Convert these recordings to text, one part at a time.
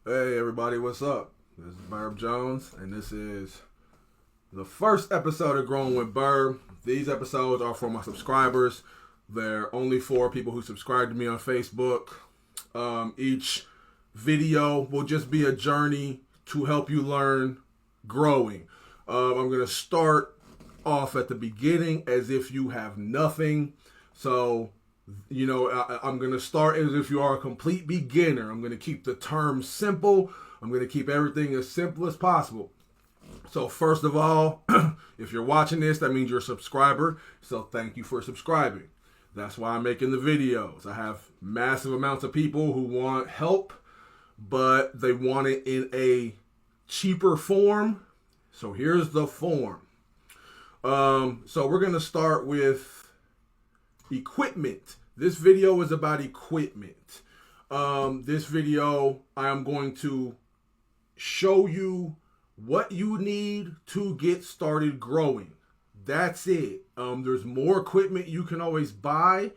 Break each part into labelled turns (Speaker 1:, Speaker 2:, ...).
Speaker 1: Hey everybody, what's up? This is Burb Jones, and this is the first episode of Growing with Burb. These episodes are for my subscribers. They're only for people who subscribe to me on Facebook. Each video will just be a journey to help you learn growing. I'm going to start off at the beginning as if you have nothing. So, I'm going to start as if you are a complete beginner. I'm going to keep the terms simple. I'm going to keep everything as simple as possible. So first of all, if you're watching this, that means you're a subscriber. So thank you for subscribing. That's why I'm making the videos. I have massive amounts of people who want help, but they want it in a cheaper form. So here's the form. So we're going to start with equipment. This video is about equipment. This video, I am going to show you what you need to get started growing. That's it. There's more equipment you can always buy.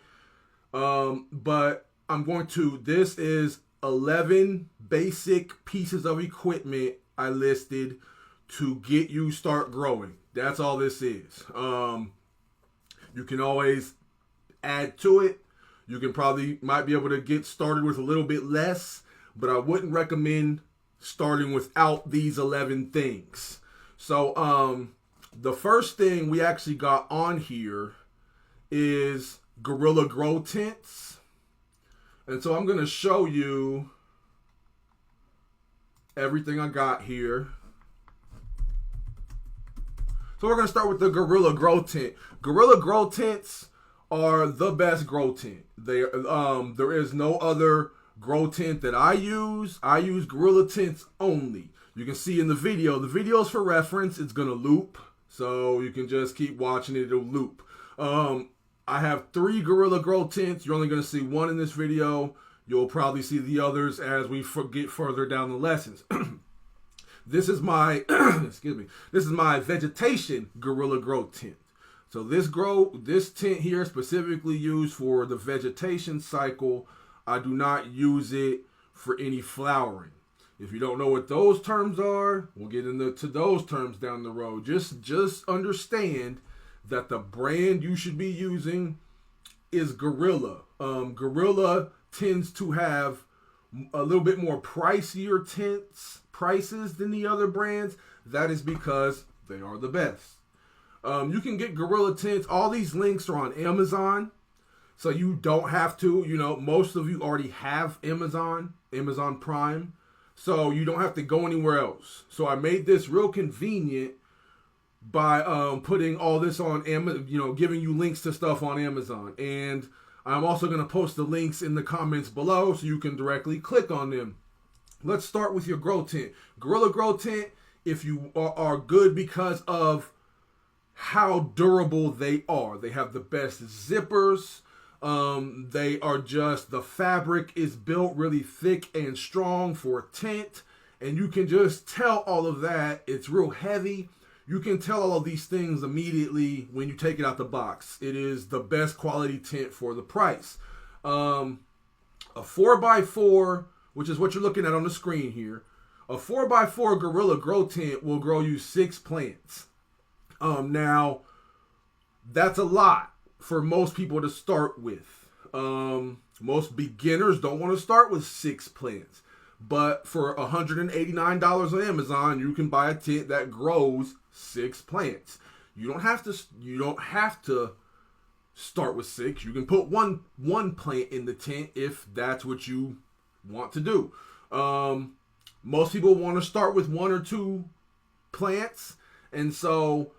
Speaker 1: But this is 11 basic pieces of equipment I listed to get you start growing. That's all this is. You can always add to it. You might be able to get started with a little bit less, but I wouldn't recommend starting without these 11 things. So the first thing we actually got on here is Gorilla Grow Tents. And so I'm going to show you everything I got here. So we're going to start with the Gorilla Grow Tent. Gorilla Grow Tents are the best grow tent. There is no other grow tent that I use. I use Gorilla Tents only. You can see in the video's for reference. It's going to loop, so you can just keep watching it. It'll loop. I have 3 Gorilla Grow Tents. You're only going to see one in this video. You'll probably see the others as we get further down the lessons. This is my, this is my vegetation Gorilla Grow Tent. So this tent here is specifically used for the vegetation cycle. I do not use it for any flowering. If you don't know what those terms are, we'll get into those terms down the road. Just understand that the brand you should be using is Gorilla. Gorilla tends to have a little bit more pricier prices than the other brands. That is because they are the best. You can get Gorilla Tents. All these links are on Amazon. So you don't have to, most of you already have Amazon Prime. So you don't have to go anywhere else. So I made this real convenient by putting all this on Amazon, giving you links to stuff on Amazon. And I'm also going to post the links in the comments below so you can directly click on them. Let's start with your grow tent. Gorilla Grow Tent, if you are good because of how durable they are. They have the best zippers. The fabric is built really thick and strong for a tent. And you can just tell all of that. It's real heavy. You can tell all of these things immediately when you take it out the box. It is the best quality tent for the price. A 4x4, which is what you're looking at on the screen here. A 4x4 Gorilla Grow Tent will grow you 6 plants. Now, that's a lot for most people to start with. Most beginners don't want to start with 6 plants. But for $189 on Amazon, you can buy a tent that grows 6 plants. You don't have to start with 6. You can put one plant in the tent if that's what you want to do. Most people want to start with 1 or 2 plants, and so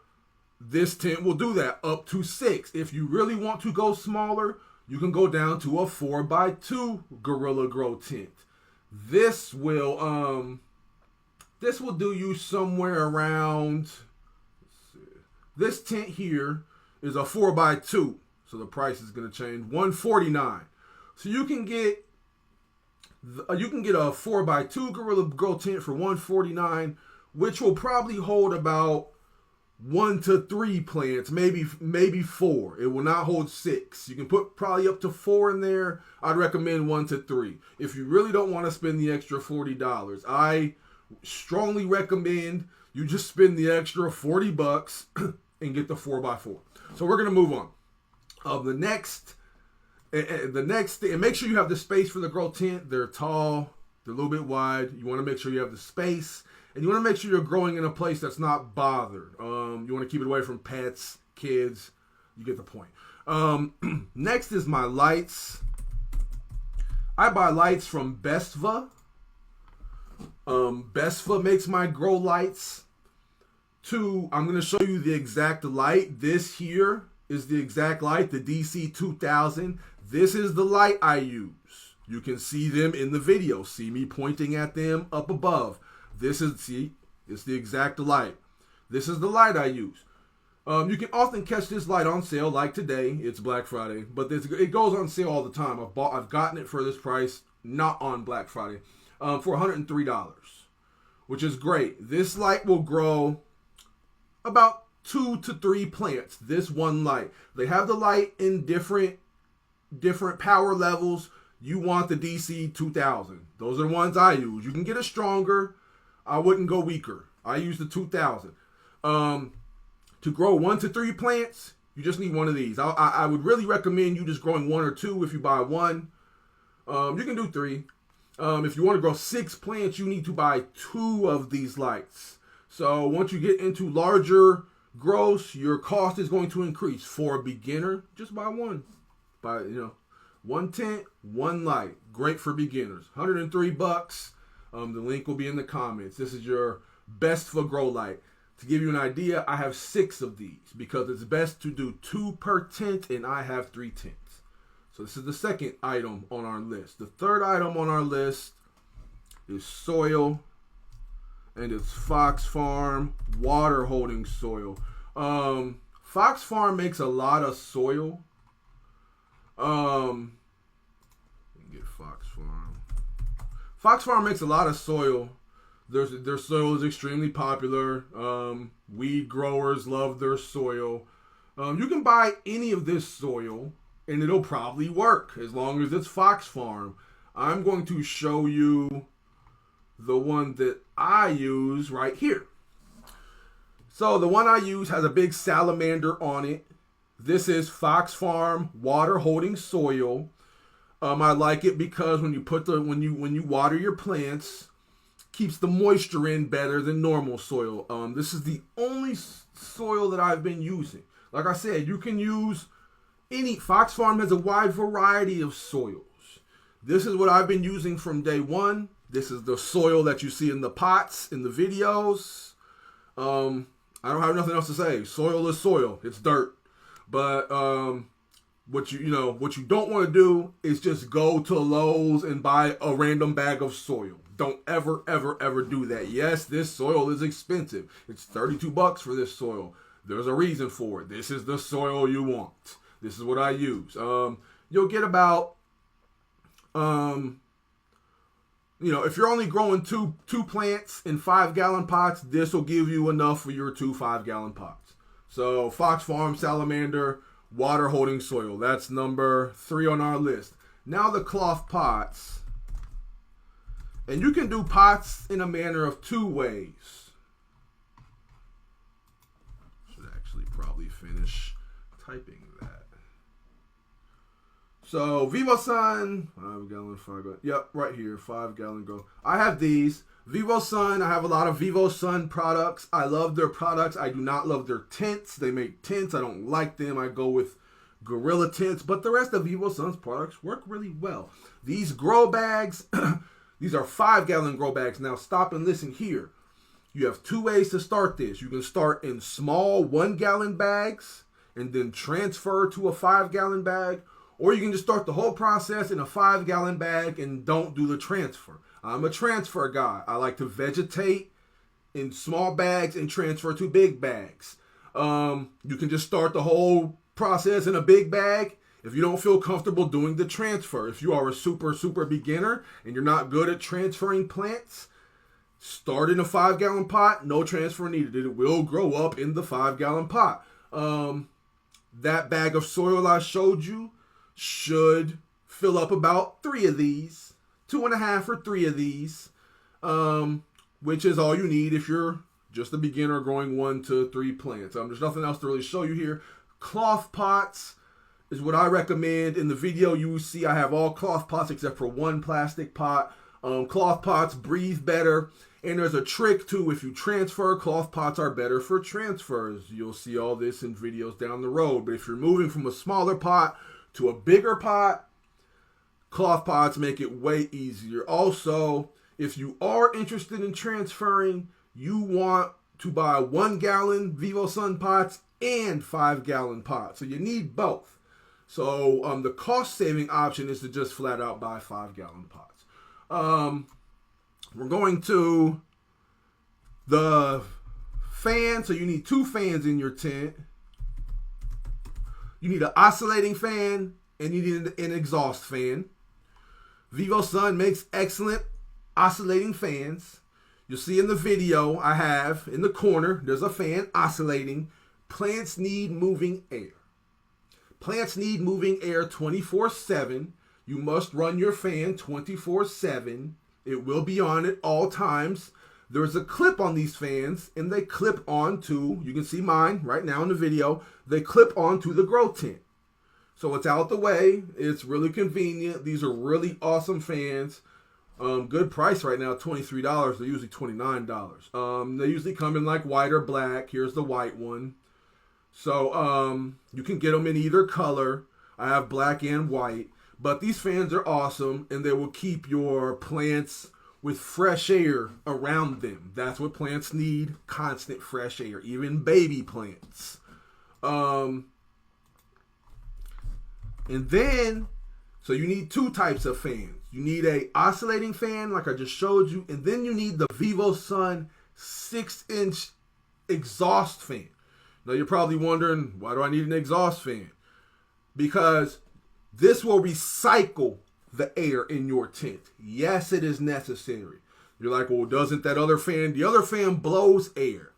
Speaker 1: this tent will do that up to 6. If you really want to go smaller, you can go down to a 4x2 Gorilla Grow Tent. This will do you somewhere around. This tent here is a 4x2, so the price is going to change. $149. So you can get a 4x2 Gorilla Grow Tent for $149, which will probably hold about 1 to 3 plants, maybe 4. It will not hold 6. You can put probably up to 4 in there. I'd recommend 1 to 3. If you really don't want to spend the extra $40, I strongly recommend you just spend the extra $40 and get the 4x4. So we're gonna move on. The next thing, and make sure you have the space for the grow tent. They're tall, they're a little bit wide. You want to make sure you have the space. And you want to make sure you're growing in a place that's not bothered. You want to keep it away from pets, kids. You get the point. Next is my lights. I buy lights from Bestva. Bestva makes my grow lights. I'm going to show you the exact light. This here is the exact light, the DC 2000. This is the light I use. You can see them in the video. See me pointing at them up above. It's the exact light. This is the light I use. You can often catch this light on sale, like today. It's Black Friday, but it goes on sale all the time. I've gotten it for this price, not on Black Friday, for $103, which is great. This light will grow about 2 to 3 plants. This one light. They have the light in different power levels. You want the DC 2000. Those are the ones I use. You can get a stronger. I wouldn't go weaker. I use the 2000. To grow 1 to 3 plants, you just need one of these. I would really recommend you just growing 1 or 2 if you buy 1. You can do 3. If you want to grow 6 plants, you need to buy 2 of these lights. So once you get into larger growths, your cost is going to increase. For a beginner, just buy 1. Buy 1 tent, 1 light. Great for beginners. $103. The link will be in the comments. This is your Bestva grow light. To give you an idea, I have 6 of these because it's best to do 2 per tent, and I have 3 tents. So this is the second item on our list. The third item on our list is soil, and it's Fox Farm water holding soil. Fox Farm makes a lot of soil. Get Fox Farm. Fox Farm makes a lot of soil. Their soil is extremely popular. Weed growers love their soil. You can buy any of this soil and it'll probably work as long as it's Fox Farm. I'm going to show you the one that I use right here. So the one I use has a big salamander on it. This is Fox Farm water holding soil. I like it because when you water your plants, keeps the moisture in better than normal soil. This is the only soil that I've been using. Like I said, you can use any. Fox Farm has a wide variety of soils. This is what I've been using from day one. This is the soil that you see in the pots in the videos. I don't have nothing else to say. Soil is soil. It's dirt. But what you don't want to do is just go to Lowe's and buy a random bag of soil. Don't ever, ever, ever do that. Yes, this soil is expensive. It's $32 for this soil. There's a reason for it. This is the soil you want. This is what I use. You'll get about, if you're only growing two plants in 5-gallon pots, this will give you enough for your 2 5-gallon pots. So Fox Farm Salamander water holding soil. That's number 3 on our list. Now the cloth pots. And you can do pots in a manner of 2 ways. Should actually probably finish typing that. So VivoSun, 5-gallon, 5-gallon. Yep, right here, 5-gallon go. I have these. VivoSun, I have a lot of VivoSun products. I love their products. I do not love their tents. They make tents. I don't like them. I go with Gorilla tents. But the rest of VivoSun's products work really well. These grow bags, these are 5-gallon grow bags. Now stop and listen here. You have 2 ways to start this. You can start in small 1-gallon bags and then transfer to a 5-gallon bag. Or you can just start the whole process in a 5-gallon bag and don't do the transfer. I'm a transfer guy. I like to vegetate in small bags and transfer to big bags. You can just start the whole process in a big bag if you don't feel comfortable doing the transfer. If you are a super beginner and you're not good at transferring plants, Start in a 5-gallon pot, no transfer needed. It will grow up in the 5-gallon pot. That bag of soil I showed you should fill up about 3 of these, 2.5 or 3 of these, which is all you need if you're just a beginner growing 1 to 3 plants. There's nothing else to really show you here. Cloth pots is what I recommend. In the video you will see I have all cloth pots except for 1 plastic pot. Cloth pots breathe better. And there's a trick too. If you transfer, cloth pots are better for transfers. You'll see all this in videos down the road. But if you're moving from a smaller pot to a bigger pot, cloth pots make it way easier. Also, if you are interested in transferring, you want to buy 1-gallon VivoSun pots and 5-gallon pots. So you need both. So the cost saving option is to just flat out buy 5-gallon pots. We're going to the fan. So you need 2 fans in your tent. You need an oscillating fan and you need an exhaust fan. VivoSun makes excellent oscillating fans. You'll see in the video I have in the corner, there's a fan oscillating. Plants need moving air. Plants need moving air 24/7. You must run your fan 24/7. It will be on at all times. There's a clip on these fans, and they clip onto, you can see mine right now in the video, they clip onto the grow tent. So it's out the way. It's really convenient. These are really awesome fans. Good price right now, $23. They're usually $29. They usually come in like white or black. Here's the white one. So you can get them in either color. I have black and white. But these fans are awesome, and they will keep your plants with fresh air around them. That's what plants need, constant fresh air, even baby plants. And then, so you need 2 types of fans. You need a oscillating fan, like I just showed you, and then you need the VivoSun 6-inch exhaust fan. Now you're probably wondering, why do I need an exhaust fan? Because this will recycle the air in your tent. Yes, it is necessary. You're like, well, doesn't that other fan? The other fan blows air.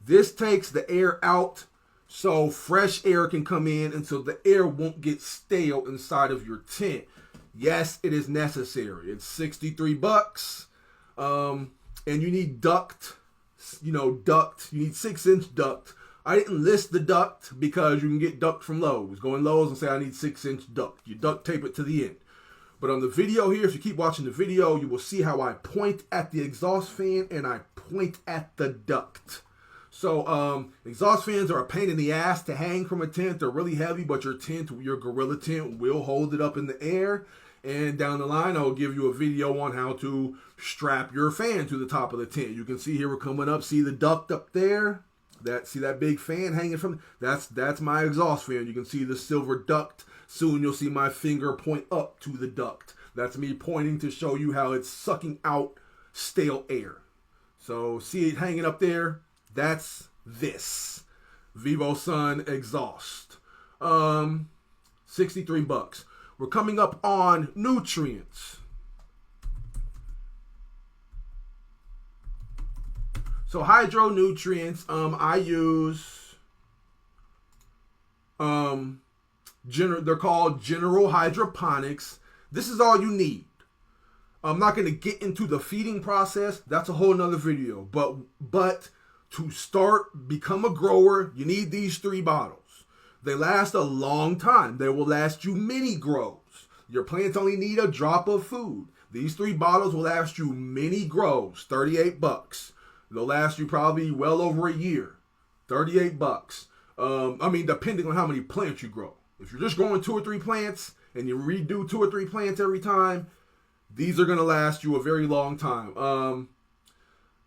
Speaker 1: This takes the air out so fresh air can come in and so the air won't get stale inside of your tent. Yes, it is necessary. It's $63. And you need duct. You need 6-inch duct. I didn't list the duct because you can get duct from Lowe's. Go in Lowe's and say, I need 6-inch duct. You duct tape it to the end. But on the video here, if you keep watching the video, you will see how I point at the exhaust fan and I point at the duct. So exhaust fans are a pain in the ass to hang from a tent. They're really heavy, but your Gorilla tent will hold it up in the air. And down the line, I'll give you a video on how to strap your fan to the top of the tent. You can see here we're coming up. See the duct up there? See that big fan hanging from? That's my exhaust fan. You can see the silver duct. Soon you'll see my finger point up to the duct. That's me pointing to show you how it's sucking out stale air. So see it hanging up there? That's this VivoSun exhaust. $63. We're coming up on nutrients. So hydro nutrients, I use they're called general hydroponics. This is all you need. I'm not going to get into the feeding process. That's a whole nother video. But to start, become a grower, you need these 3 bottles. They last a long time. They will last you many grows. Your plants only need a drop of food. These 3 bottles will last you many grows. $38. They'll last you probably well over a year. $38. Depending on how many plants you grow. If you're just growing 2 or 3 plants and you redo 2 or 3 plants every time, these are going to last you a very long time.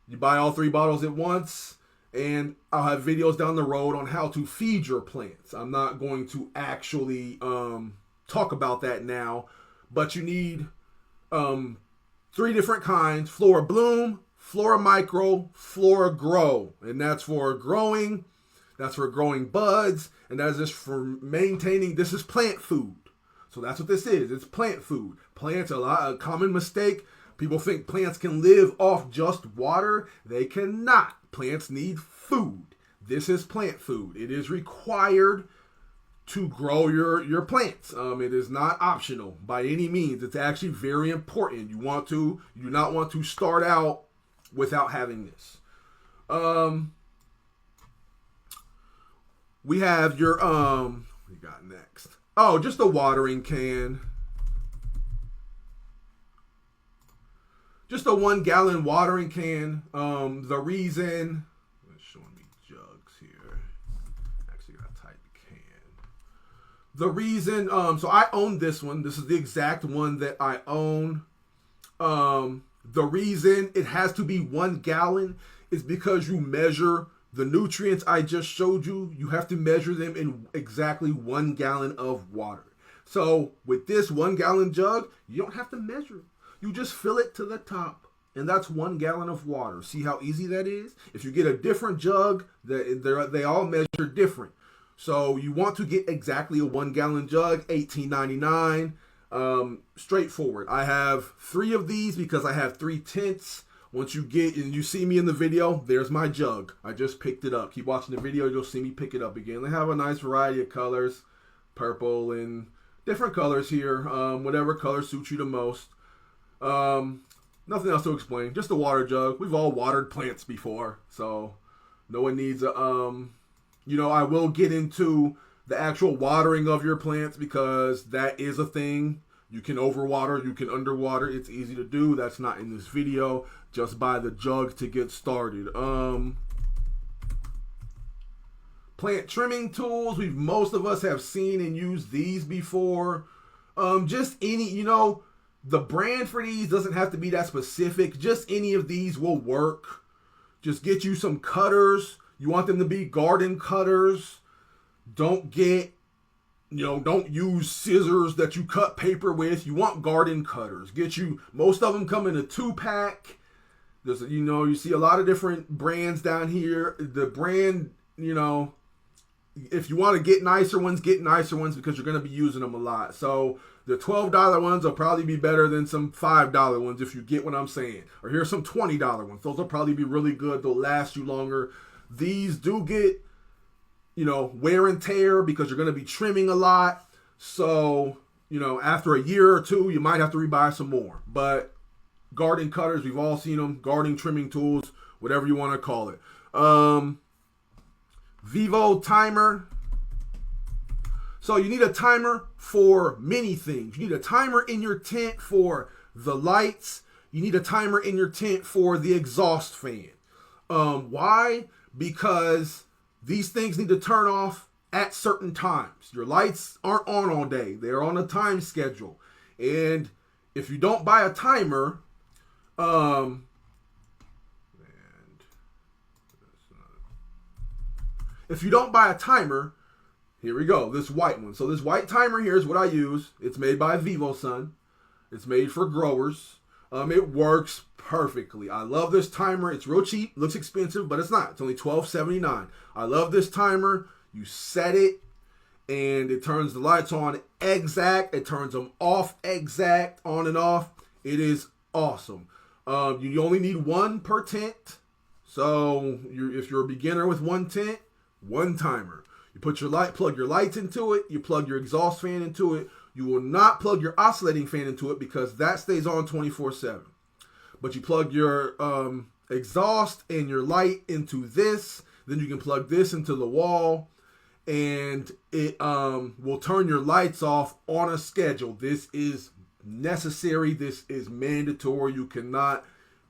Speaker 1: You buy all 3 bottles at once, and I'll have videos down the road on how to feed your plants. I'm not going to actually talk about that now, but you need 3 different kinds: Flora Bloom, Flora Micro, Flora Grow. And that's for growing, that's for growing buds, and that is just for maintaining. This is plant food. So that's what this is. It's plant food. Plants, a common mistake. People think plants can live off just water. They cannot. Plants need food. This is plant food. It is required to grow your plants. It is not optional by any means. It's actually very important. You do not want to start out without having this. We have your what we got next? Oh, just a watering can. Just a 1 gallon watering can. The reason, it's showing me jugs here. Actually, gotta type can. The reason, so I own this one. This is the exact one that I own. The reason it has to be 1 gallon is because you measure the nutrients I just showed you. You have to measure them in exactly 1 gallon of water. So with this 1 gallon jug, you don't have to measure. You just fill it to the top, and that's 1 gallon of water. See how easy that is? If you get a different jug, they all measure different. So you want to get exactly a 1 gallon jug, $18.99. Straightforward. I have 3 of these because I have 3 tints. Once you get and you see me in the video, there's my jug. I just picked it up. Keep watching the video, you'll see me pick it up again. They have a nice variety of colors, purple and different colors here. Whatever color suits you the most. Nothing else to explain. Just a water jug. We've all watered plants before, so no one needs a I will get into the actual watering of your plants because that is a thing. You can overwater, you can underwater. It's easy to do. That's not in this video. Just buy the jug to get started. Plant trimming tools. Most of us have seen and used these before. Just any, the brand for these doesn't have to be that specific. Just any of these will work. Just get you some cutters. You want them to be garden cutters. Don't use scissors that you cut paper with. You want garden cutters. Most of them come in a 2-pack. There's, you see a lot of different brands down here. The brand, if you want to get nicer ones because you're going to be using them a lot. So the $12 ones will probably be better than some $5 ones if you get what I'm saying. Or here's some $20 ones. Those will probably be really good. They'll last you longer. These do get, wear and tear because you're going to be trimming a lot. So, after a year or two, you might have to rebuy some more. But garden cutters, we've all seen them. Gardening trimming tools, whatever you want to call it. Vivo timer. So you need a timer for many things. You need a timer in your tent for the lights. You need a timer in your tent for the exhaust fan. Why? Because these things need to turn off at certain times. Your lights aren't on all day. They're on a time schedule. And if you don't buy a timer, here we go, this white one. So this white timer here is what I use. It's made by Vivo Sun. It's made for growers. It works perfectly. I love this timer. It's real cheap. Looks expensive, but it's not. It's only $12.79. I love this timer. You set it, and it turns the lights on exact. It turns them off exact, on and off. It is awesome. You only need 1 per tent. So if you're a beginner with 1 tent, 1 timer. You plug your lights into it. You plug your exhaust fan into it. You will not plug your oscillating fan into it because that stays on 24/7. But you plug your exhaust and your light into this. Then you can plug this into the wall, and it will turn your lights off on a schedule. This is necessary. This is mandatory. You cannot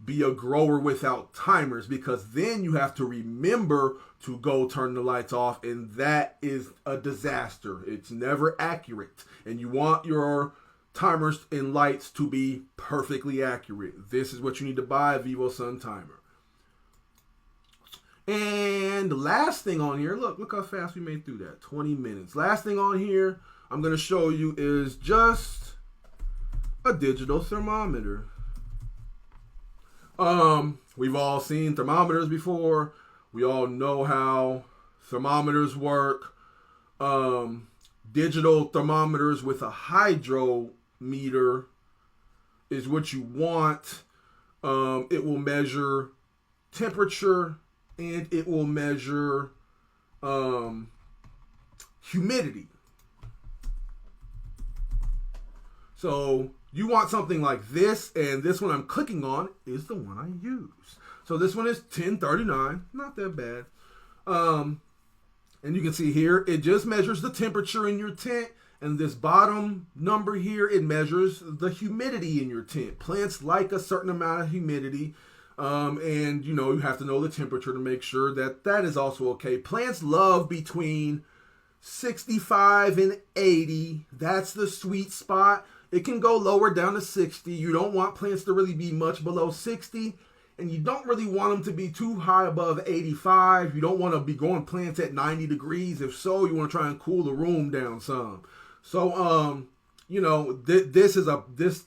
Speaker 1: be a grower without timers because then you have to remember to go turn the lights off, and that is a disaster. It's never accurate, and you want your timers and lights to be perfectly accurate. This is what you need to buy, a Vivo Sun timer. And the last thing on here, look how fast we made through that, 20 minutes. Last thing on here I'm going to show you is just a digital thermometer. We've all seen thermometers before. We all know how thermometers work. Digital thermometers with a hydrometer is what you want. It will measure temperature and it will measure humidity. So you want something like this, and this one I'm clicking on is the one I use. So this one is 1039, not that bad. And you can see here, it just measures the temperature in your tent. And this bottom number here, it measures the humidity in your tent. Plants like a certain amount of humidity. And, you know, you have to know the temperature to make sure that that is also okay. Plants love between 65 and 80. That's the sweet spot. It can go lower down to 60. You don't want plants to really be much below 60. And you don't really want them to be too high above 85. You don't want to be growing plants at 90 degrees. If so, you want to try and cool the room down some. So, you know, this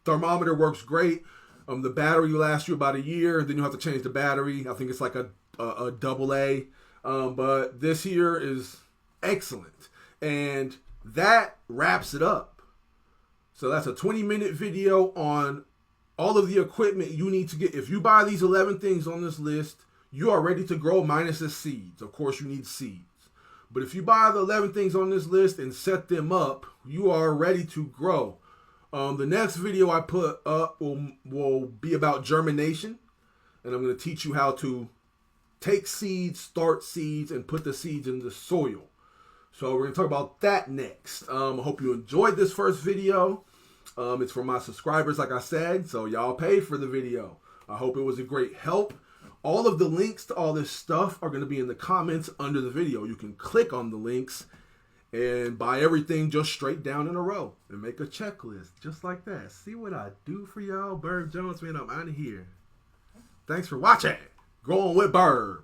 Speaker 1: thermometer works great. The battery will last you about a year. Then you'll have to change the battery. I think it's like a AA. But this here is excellent. And that wraps it up. So that's a 20-minute video on all of the equipment you need to get. If you buy these 11 things on this list, you are ready to grow minus the seeds. Of course, you need seeds. But if you buy the 11 things on this list and set them up, you are ready to grow. The next video I put up will be about germination. And I'm going to teach you how to take seeds, start seeds, and put the seeds in the soil. So we're going to talk about that next. I hope you enjoyed this first video. It's for my subscribers, like I said, so y'all paid for the video. I hope it was a great help. All of the links to all this stuff are going to be in the comments under the video. You can click on the links and buy everything just straight down in a row and make a checklist just like that. See what I do for y'all? Burb Jones, man, I'm out of here. Thanks for watching. Growing with Burb.